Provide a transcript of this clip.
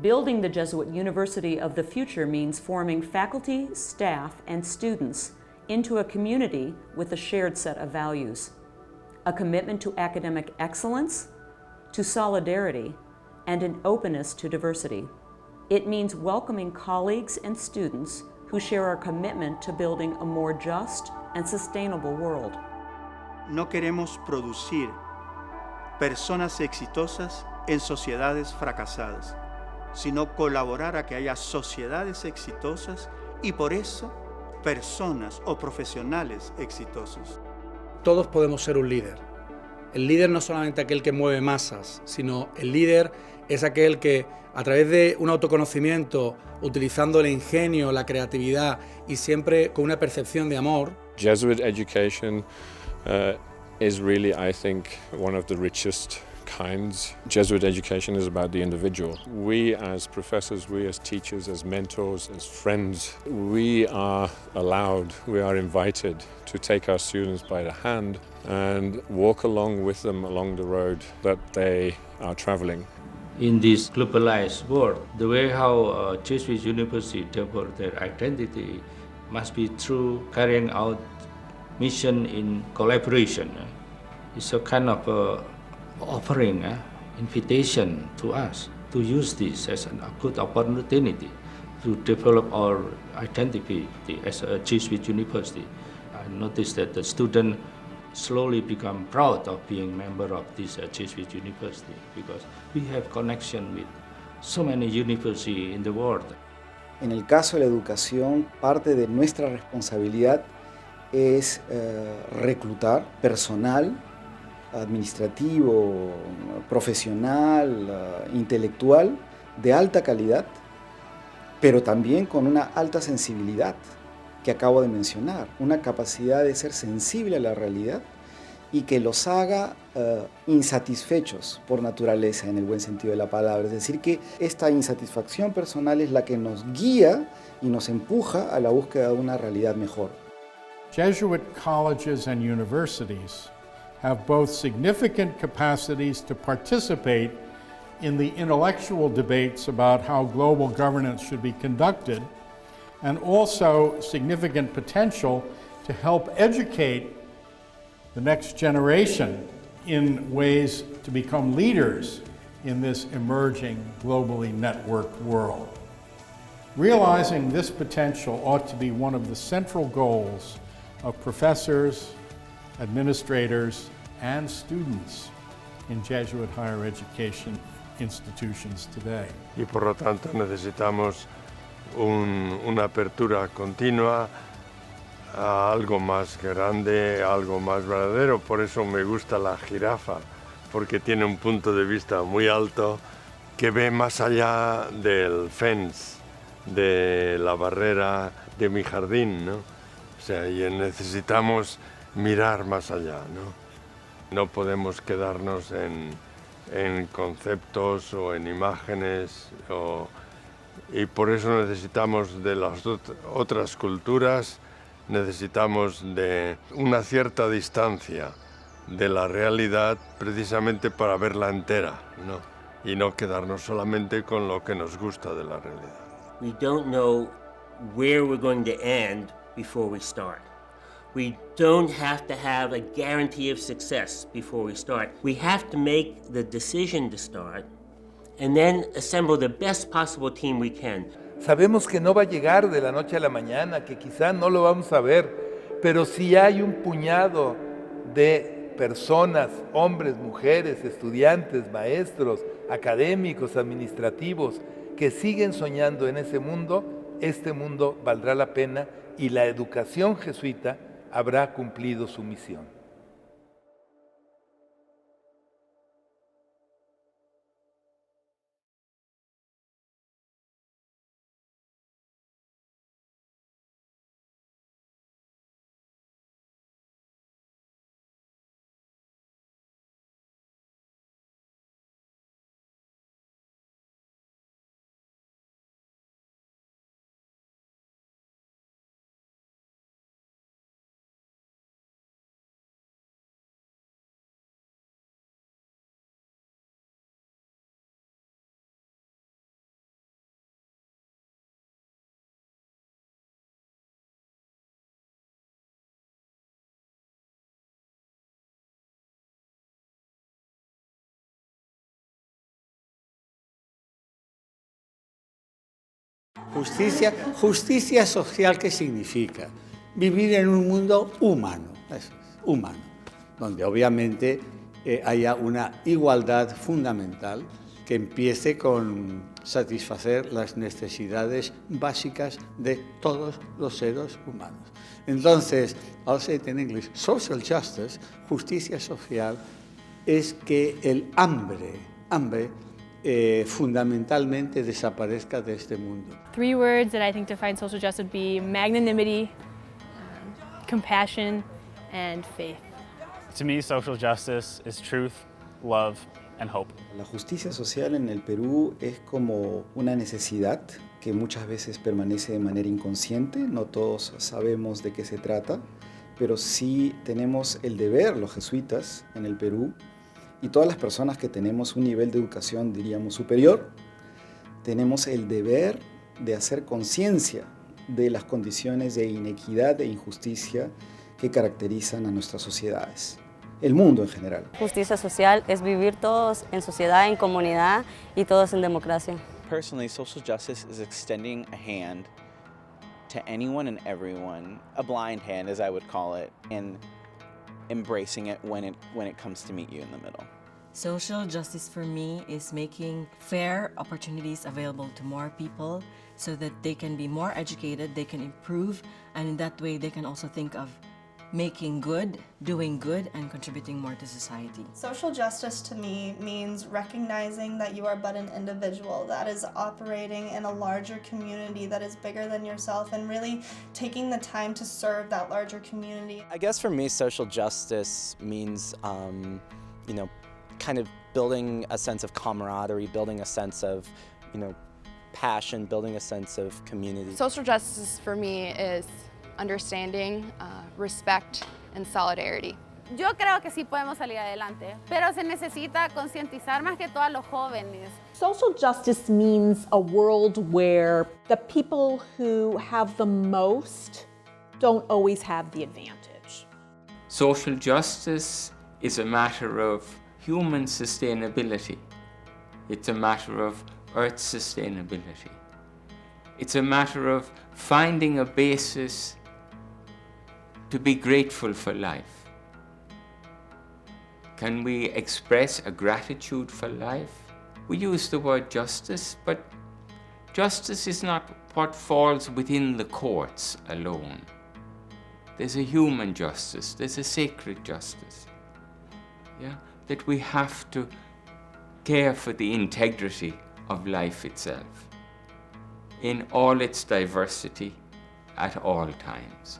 Building the Jesuit University of the future means forming faculty, staff, and students into a community with a shared set of values, a commitment to academic excellence, to solidarity, and an openness to diversity. It means welcoming colleagues and students who share our commitment to building a more just and sustainable world. No queremos producir personas exitosas en sociedades fracasadas, sino colaborar a que haya sociedades exitosas y por eso personas o profesionales exitosos. Todos podemos ser un líder. El líder no es solamente aquel que mueve masas, sino el líder es aquel que, a través de un autoconocimiento, utilizando el ingenio, la creatividad y siempre con una percepción de amor. Jesuit education is really, I think, one of the richest kinds. Jesuit education is about the individual. We as professors, we as teachers, as mentors, as friends, we are allowed, we are invited to take our students by the hand and walk along with them along the road that they are traveling. In this globalized world, the way how Jesuit University develop their identity must be through carrying out mission in collaboration. It's a kind of offering, invitation to us to use this as a good opportunity to develop our identity as a Jesuit university. I noticed that the students slowly become proud of being member of this Jesuit university because we have connection with so many universities in the world. En el caso de la educación, parte de nuestra responsabilidad es reclutar personal administrativo, profesional, intelectual, de alta calidad, pero también con una alta sensibilidad que acabo de mencionar, una capacidad de ser sensible a la realidad y que los haga insatisfechos por naturaleza, en el buen sentido de la palabra. Es decir, que esta insatisfacción personal es la que nos guía y nos empuja a la búsqueda de una realidad mejor. Jesuit colleges and universities have both significant capacities to participate in the intellectual debates about how global governance should be conducted, and also significant potential to help educate the next generation in ways to become leaders in this emerging, globally networked world. Realizing this potential ought to be one of the central goals of professors, administrators, and students in Jesuit higher education institutions today. Y por lo tanto necesitamos una apertura continua a algo más grande, a algo más verdadero. Por eso me gusta la jirafa, porque tiene un punto de vista muy alto que ve más allá del fence, de la barrera de mi jardín, ¿no? O sea, y necesitamos mirar más allá, ¿no? No podemos quedarnos en conceptos o en imágenes, y por eso necesitamos de las otras culturas, necesitamos de una cierta distancia de la realidad precisamente para verla entera, ¿no? Y no quedarnos solamente con lo que nos gusta de la realidad. We don't know where we're going to end before we start. We don't have to have a guarantee of success before we start. We have to make the decision to start and then assemble the best possible team we can. Sabemos que no va a llegar de la noche a la mañana, que quizá no lo vamos a ver, pero si hay un puñado de personas, hombres, mujeres, estudiantes, maestros, académicos, administrativos, que siguen soñando en ese mundo, este mundo valdrá la pena y la educación jesuita habrá cumplido su misión. Justicia social, ¿qué significa? Vivir en un mundo humano, eso es, humano, donde obviamente haya una igualdad fundamental que empiece con satisfacer las necesidades básicas de todos los seres humanos. Entonces, I'll say it in English, social justice, justicia social, es que el hambre fundamentalmente desaparezca de este mundo. 3 words that I think define social justice would be magnanimity, compassion, and faith. To me, social justice is truth, love, and hope. La justicia social en el Perú es como una necesidad que muchas veces permanece de manera inconsciente, no todos sabemos de qué se trata, pero sí tenemos el deber, los jesuitas en el Perú, y todas las personas que tenemos un nivel de educación, diríamos, superior, tenemos el deber de hacer conciencia de las condiciones de inequidad e injusticia que caracterizan a nuestras sociedades, el mundo en general. Justicia social es vivir todos en sociedad, en comunidad y todos en democracia. Personally, social justice is extending a hand to anyone and everyone, a blind hand as I would call it, and embracing it when it comes to meet you in the middle. Social justice for me is making fair opportunities available to more people so that they can be more educated, they can improve, and in that way they can also think of making good, doing good, and contributing more to society. Social justice to me means recognizing that you are but an individual that is operating in a larger community that is bigger than yourself and really taking the time to serve that larger community. I guess for me, social justice means, kind of building a sense of camaraderie, building a sense of, passion, building a sense of community. Social justice for me is understanding, respect, and solidarity. Yo creo que sí podemos salir adelante, pero se necesita concientizar más que todo a los jóvenes. Social justice means a world where the people who have the most don't always have the advantage. Social justice is a matter of human sustainability. It's a matter of Earth sustainability. It's a matter of finding a basis to be grateful for life. Can we express a gratitude for life? We use the word justice, but justice is not what falls within the courts alone. There's a human justice, there's a sacred justice, that we have to care for the integrity of life itself in all its diversity at all times.